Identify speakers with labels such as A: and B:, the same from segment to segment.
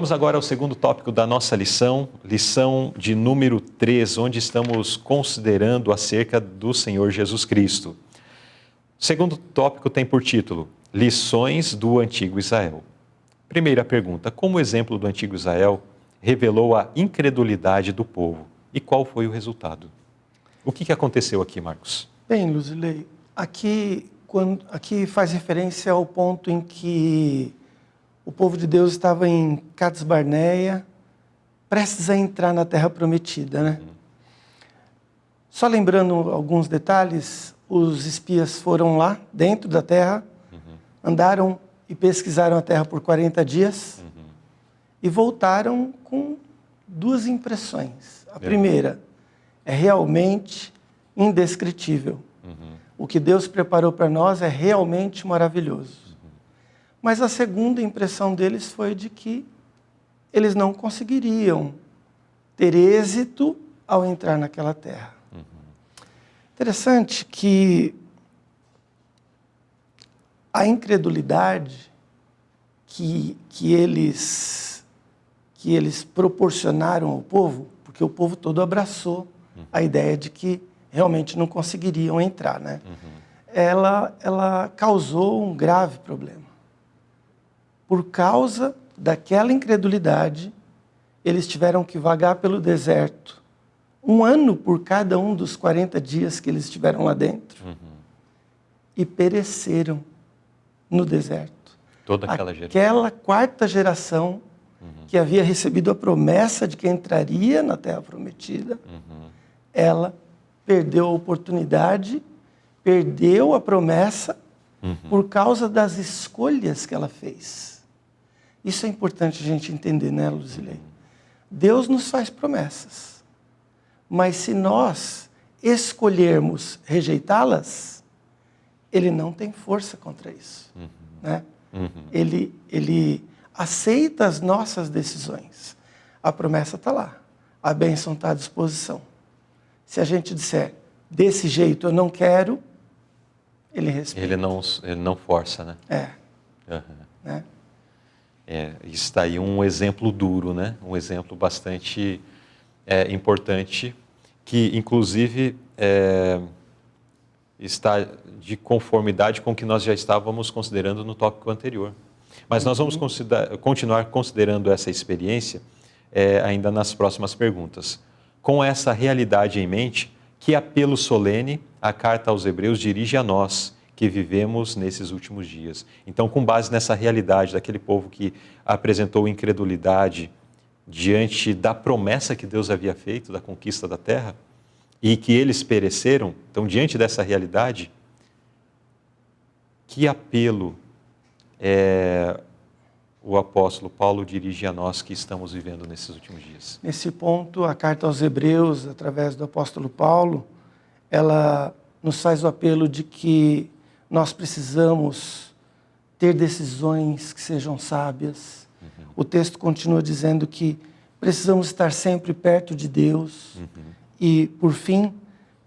A: Vamos agora ao segundo tópico da nossa lição, lição de número 3, onde estamos considerando acerca do Senhor Jesus Cristo. O segundo tópico tem por título, Lições do Antigo Israel. Primeira pergunta, como o exemplo do Antigo Israel revelou a incredulidade do povo e qual foi o resultado? O que aconteceu aqui, Marcos?
B: Bem, Luzilei, aqui faz referência ao ponto em que o povo de Deus estava em Cades Barneia, prestes a entrar na Terra Prometida, né? Só lembrando alguns detalhes, os espias foram lá, dentro da terra, andaram e pesquisaram a terra por 40 dias e voltaram com duas impressões. A primeira é realmente indescritível. O que Deus preparou para nós é realmente maravilhoso. Mas a segunda impressão deles foi de que eles não conseguiriam ter êxito ao entrar naquela terra. Interessante que a incredulidade que eles proporcionaram ao povo, porque o povo todo abraçou a ideia de que realmente não conseguiriam entrar, né? Ela causou um grave problema. Por causa daquela incredulidade, eles tiveram que vagar pelo deserto 1 ano por cada um dos 40 dias que eles estiveram lá dentro e pereceram no deserto.
A: Toda aquela geração.
B: Aquela quarta geração que havia recebido a promessa de que entraria na Terra Prometida, ela perdeu a oportunidade, perdeu a promessa por causa das escolhas que ela fez. Isso é importante a gente entender, né, Luzilei? Deus nos faz promessas, mas se nós escolhermos rejeitá-las, Ele não tem força contra isso, né? Ele aceita as nossas decisões. A promessa está lá, a bênção está à disposição. Se a gente disser, desse jeito eu não quero, Ele respeita.
A: Ele não força, né?
B: Né?
A: Está aí um exemplo duro, né? Um exemplo bastante importante, que inclusive está de conformidade com o que nós já estávamos considerando no tópico anterior. Mas nós vamos continuar considerando essa experiência ainda nas próximas perguntas. Com essa realidade em mente, que apelo solene a carta aos Hebreus dirige a nós, que vivemos nesses últimos dias. Então, com base nessa realidade daquele povo que apresentou incredulidade diante da promessa que Deus havia feito, da conquista da terra, e que eles pereceram, então, diante dessa realidade, que apelo o apóstolo Paulo dirige a nós que estamos vivendo nesses últimos dias?
B: Nesse ponto, a carta aos Hebreus, através do apóstolo Paulo, ela nos faz o apelo de que nós precisamos ter decisões que sejam sábias. O texto continua dizendo que precisamos estar sempre perto de Deus. E, por fim,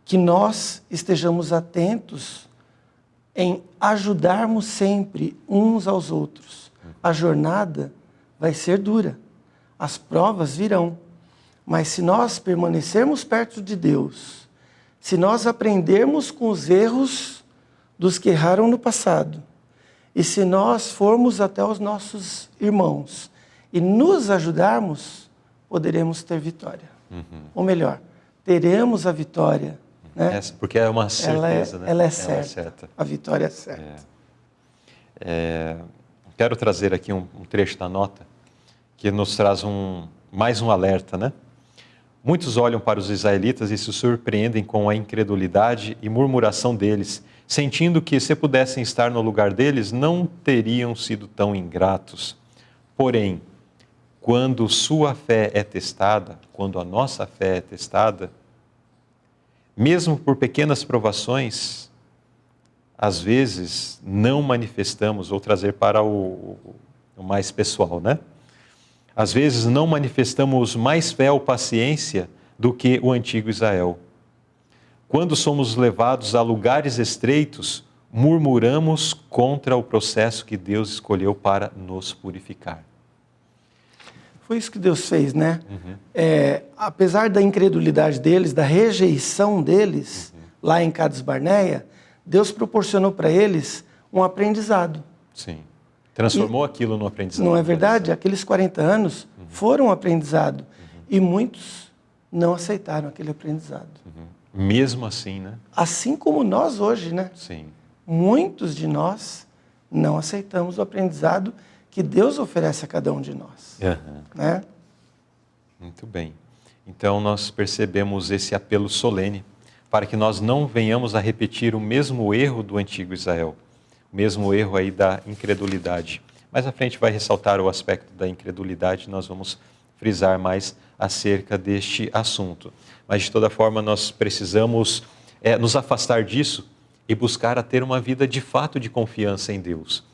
B: que nós estejamos atentos em ajudarmos sempre uns aos outros. A jornada vai ser dura, as provas virão, mas se nós permanecermos perto de Deus, se nós aprendermos com os erros dos que erraram no passado, e se nós formos até os nossos irmãos e nos ajudarmos, poderemos ter vitória. Ou melhor, teremos a vitória. Né?
A: Porque é uma certeza, né?
B: Ela é certa. A vitória é certa.
A: Quero trazer aqui um trecho da nota que nos traz mais um alerta, né? Muitos olham para os israelitas e se surpreendem com a incredulidade e murmuração deles, sentindo que, se pudessem estar no lugar deles, não teriam sido tão ingratos. Porém, quando sua fé é testada, quando a nossa fé é testada, mesmo por pequenas provações, às vezes não manifestamos, vou trazer para o mais pessoal, né? Às vezes não manifestamos mais fé ou paciência do que o antigo Israel. Quando somos levados a lugares estreitos, murmuramos contra o processo que Deus escolheu para nos purificar.
B: Foi isso que Deus fez, né? Apesar da incredulidade deles, da rejeição deles, lá em Cades Barneia, Deus proporcionou para eles um aprendizado.
A: Sim. Transformou aquilo no aprendizado.
B: Não é verdade? Aqueles 40 anos foram um aprendizado. E muitos não aceitaram aquele aprendizado.
A: Mesmo assim, né?
B: Assim como nós hoje, né?
A: Sim.
B: Muitos de nós não aceitamos o aprendizado que Deus oferece a cada um de nós. Né?
A: Muito bem. Então nós percebemos esse apelo solene para que nós não venhamos a repetir o mesmo erro do antigo Israel, o mesmo erro aí da incredulidade. Mais à frente vai ressaltar o aspecto da incredulidade, nós vamos frisar mais acerca deste assunto. Mas de toda forma nós precisamos nos afastar disso e buscar a ter uma vida de fato de confiança em Deus.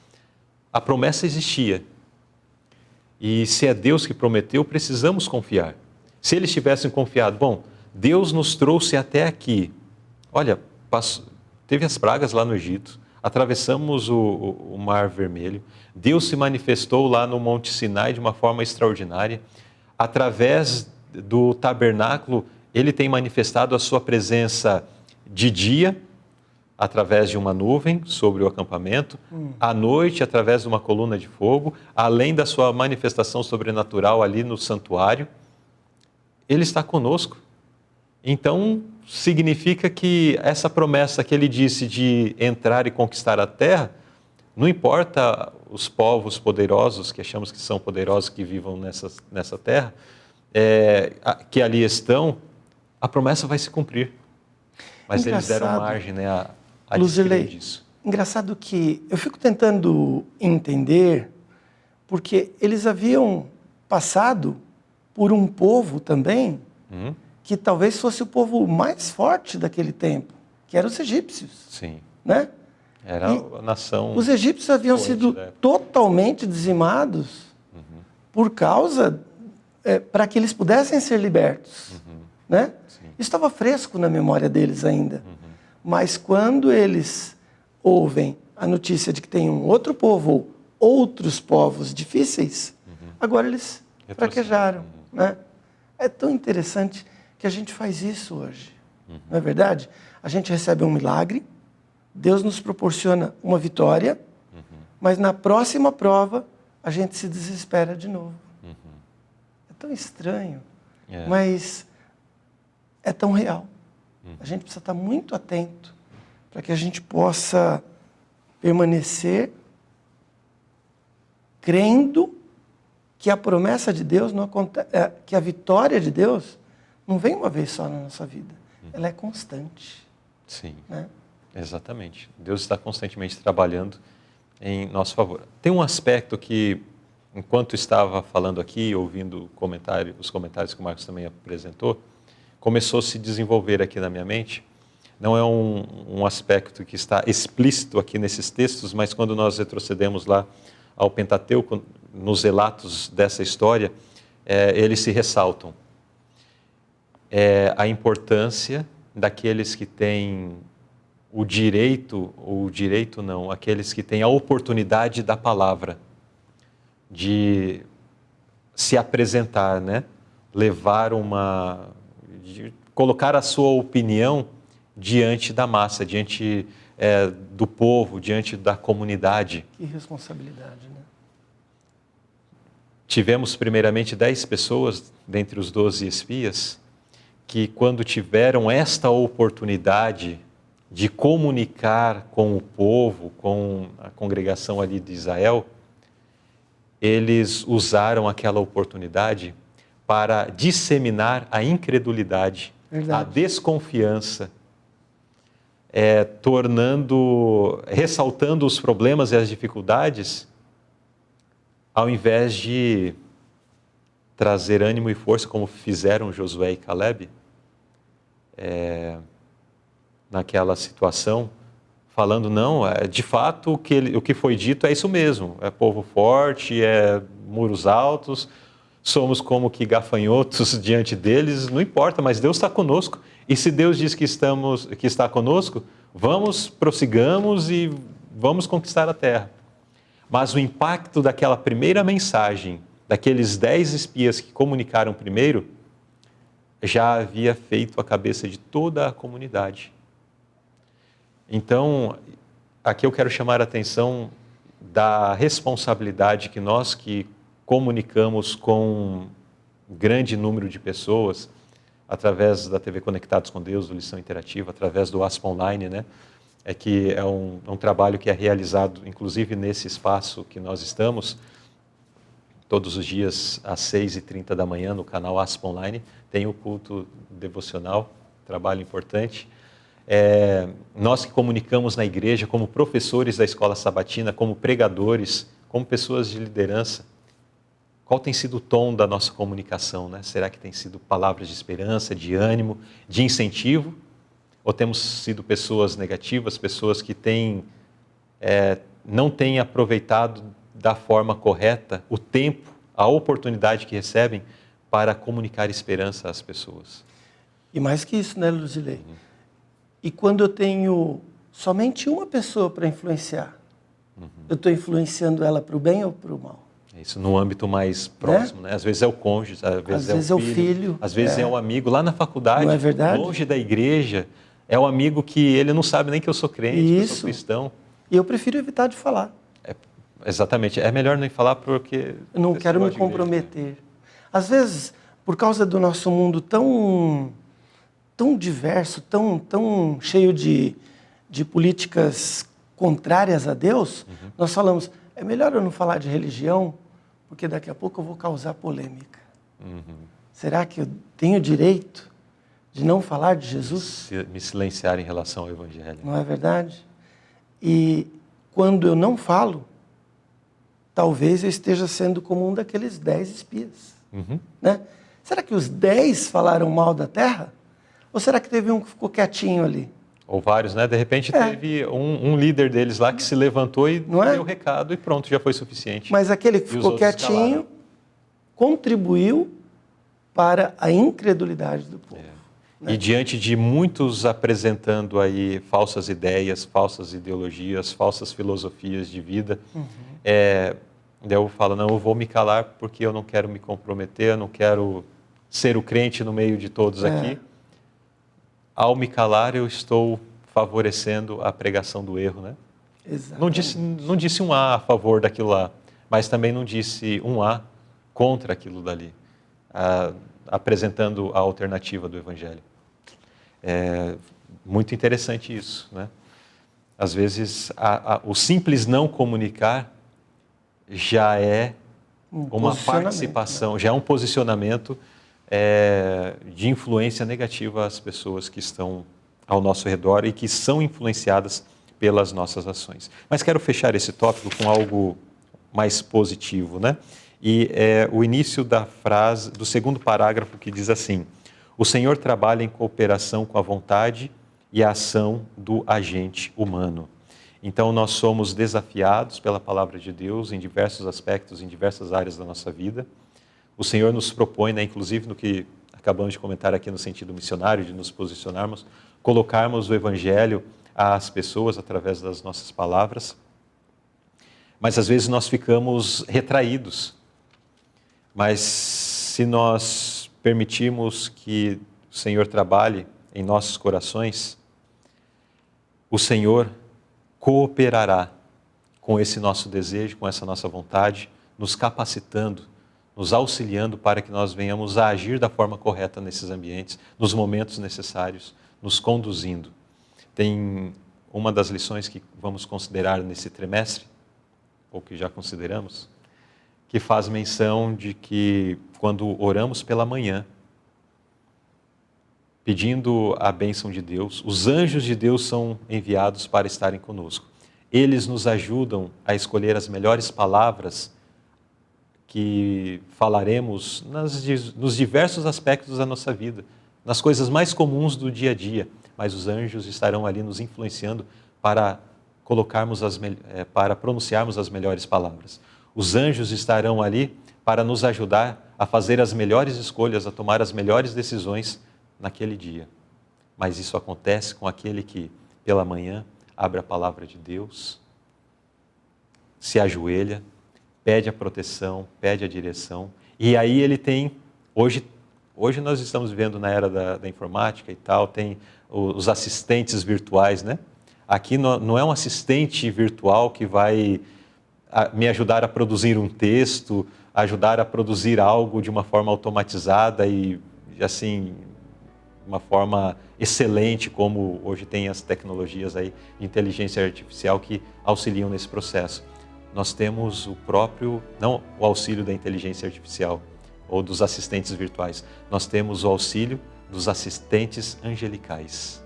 A: A promessa existia. E se é Deus que prometeu, precisamos confiar. Se eles tivessem confiado, bom, Deus nos trouxe até aqui. Olha, teve as pragas lá no Egito, atravessamos o Mar Vermelho, Deus se manifestou lá no Monte Sinai de uma forma extraordinária. Através do tabernáculo, ele tem manifestado a sua presença de dia, através de uma nuvem sobre o acampamento, à noite, através de uma coluna de fogo, além da sua manifestação sobrenatural ali no santuário. Ele está conosco. Então, significa que essa promessa que ele disse de entrar e conquistar a terra, não importa os povos poderosos, que achamos que são poderosos, que vivam nessa terra, que ali estão, a promessa vai se cumprir. Mas eles deram margem, né, a descrer disso.
B: Engraçado que eu fico tentando entender, porque eles haviam passado por um povo também, que talvez fosse o povo mais forte daquele tempo, que eram os egípcios.
A: Sim.
B: Né?
A: Era a nação.
B: Os egípcios haviam sido totalmente dizimados por causa, para que eles pudessem ser libertos. Né? Isso estava fresco na memória deles ainda. Mas quando eles ouvem a notícia de que tem um outro povo, ou outros povos difíceis, agora eles fraquejaram. Né? É tão interessante que a gente faz isso hoje. Não é verdade? A gente recebe um milagre, Deus nos proporciona uma vitória, mas na próxima prova a gente se desespera de novo. É tão estranho, mas é tão real. A gente precisa estar muito atento para que a gente possa permanecer crendo que a promessa de Deus não acontece, que a vitória de Deus não vem uma vez só na nossa vida. Ela é constante.
A: Sim,
B: né?
A: Exatamente. Deus está constantemente trabalhando em nosso favor. Tem um aspecto que, enquanto estava falando aqui, ouvindo os comentários que o Marcos também apresentou, começou a se desenvolver aqui na minha mente. Não é um aspecto que está explícito aqui nesses textos, mas quando nós retrocedemos lá ao Pentateuco, nos relatos dessa história, eles se ressaltam. A importância daqueles que têm o direito, ou o direito não, aqueles que têm a oportunidade da palavra, de se apresentar, né? De colocar a sua opinião diante da massa, diante do povo, diante da comunidade.
B: Que responsabilidade, né?
A: Tivemos primeiramente 10 pessoas, dentre os 12 espias, que quando tiveram esta oportunidade de comunicar com o povo, com a congregação ali de Israel, eles usaram aquela oportunidade para disseminar a incredulidade, a desconfiança, ressaltando os problemas e as dificuldades, ao invés de trazer ânimo e força, como fizeram Josué e Caleb, naquela situação, falando, não, de fato o que foi dito é isso mesmo, é povo forte, é muros altos, somos como que gafanhotos diante deles, não importa, mas Deus está conosco, e se Deus diz que está conosco, prossigamos e vamos conquistar a terra. Mas o impacto daquela primeira mensagem, daqueles 10 espias que comunicaram primeiro, já havia feito a cabeça de toda a comunidade. Então, aqui eu quero chamar a atenção da responsabilidade que nós que comunicamos com um grande número de pessoas, através da TV Conectados com Deus, do Lição Interativa, através do ASP Online, né? É que é um trabalho que é realizado, inclusive nesse espaço que nós estamos, todos os dias às 6h30 da manhã, no canal ASP Online, tem o culto devocional, trabalho importante. Nós que comunicamos na igreja, como professores da escola sabatina, como pregadores, como pessoas de liderança, qual tem sido o tom da nossa comunicação, né? Será que tem sido palavras de esperança, de ânimo, de incentivo? Ou temos sido pessoas negativas, pessoas que não têm aproveitado da forma correta o tempo, a oportunidade que recebem para comunicar esperança às pessoas?
B: E mais que isso, né, Luzilei? E quando eu tenho somente uma pessoa para influenciar, eu estou influenciando ela para o bem ou para o mal?
A: Isso no âmbito mais próximo, né? Às vezes é o cônjuge, às vezes é o filho, às vezes é o amigo lá na faculdade,
B: não é verdade?
A: Longe da igreja, é o amigo que ele não sabe nem que eu sou crente, que eu sou cristão.
B: E eu prefiro evitar de falar.
A: Exatamente, é melhor nem falar porque...
B: Eu não quero me comprometer. Às vezes, por causa do nosso mundo tão diverso, tão cheio de políticas contrárias a Deus, nós falamos, é melhor eu não falar de religião, porque daqui a pouco eu vou causar polêmica. Será que eu tenho direito de não falar de Jesus?
A: Me silenciar em relação ao Evangelho.
B: Não é verdade? E quando eu não falo, talvez eu esteja sendo como um daqueles 10 espias. Né? Será que os 10 falaram mal da terra? Ou será que teve um que ficou quietinho ali?
A: Ou vários, né? De repente teve um líder deles lá que se levantou e deu o recado e pronto, já foi suficiente.
B: Mas aquele que ficou quietinho contribuiu para a incredulidade do povo.
A: Né? E diante de muitos apresentando aí falsas ideias, falsas ideologias, falsas filosofias de vida, eu falo, não, eu vou me calar porque eu não quero me comprometer, eu não quero ser o crente no meio de todos aqui. Ao me calar, eu estou favorecendo a pregação do erro, né?
B: Exatamente.
A: Não disse um A favor daquilo lá, mas também não disse um A contra aquilo dali, apresentando a alternativa do Evangelho. É muito interessante isso, né? Às vezes, o simples não comunicar já é uma participação, já é um posicionamento de influência negativa às pessoas que estão ao nosso redor e que são influenciadas pelas nossas ações. Mas quero fechar esse tópico com algo mais positivo, né? E é o início da frase, do segundo parágrafo, que diz assim: o Senhor trabalha em cooperação com a vontade e a ação do agente humano. Então, nós somos desafiados pela palavra de Deus em diversos aspectos, em diversas áreas da nossa vida. O Senhor nos propõe, né, inclusive no que acabamos de comentar aqui no sentido missionário, de nos posicionarmos, colocarmos o Evangelho às pessoas através das nossas palavras. Mas às vezes nós ficamos retraídos. Mas se nós permitirmos que o Senhor trabalhe em nossos corações, o Senhor cooperará com esse nosso desejo, com essa nossa vontade, nos capacitando, nos auxiliando para que nós venhamos a agir da forma correta nesses ambientes, nos momentos necessários, nos conduzindo. Tem uma das lições que vamos considerar nesse trimestre, ou que já consideramos, que faz menção de que quando oramos pela manhã, pedindo a bênção de Deus, os anjos de Deus são enviados para estarem conosco. Eles nos ajudam a escolher as melhores palavras que falaremos nos diversos aspectos da nossa vida, nas coisas mais comuns do dia a dia, mas os anjos estarão ali nos influenciando para para pronunciarmos as melhores palavras. Os anjos estarão ali para nos ajudar a fazer as melhores escolhas, a tomar as melhores decisões naquele dia. Mas isso acontece com aquele que, pela manhã, abre a palavra de Deus, se ajoelha, pede a proteção, pede a direção. E aí ele tem, hoje nós estamos vivendo na era da informática e tal, tem os assistentes virtuais, né? Aqui não é um assistente virtual que vai me ajudar a produzir um texto, ajudar a produzir algo de uma forma automatizada e, assim, uma forma excelente, como hoje tem as tecnologias aí de inteligência artificial que auxiliam nesse processo. Nós temos não o auxílio da inteligência artificial ou dos assistentes virtuais, nós temos o auxílio dos assistentes angelicais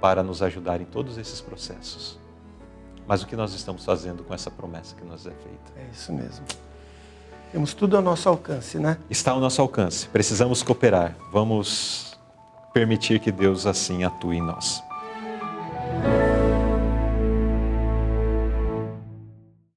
A: para nos ajudar em todos esses processos. Mas o que nós estamos fazendo com essa promessa que nos é feita?
B: É isso mesmo. Temos tudo ao nosso alcance, né?
A: Está ao nosso alcance. Precisamos cooperar. Vamos permitir que Deus assim atue em nós.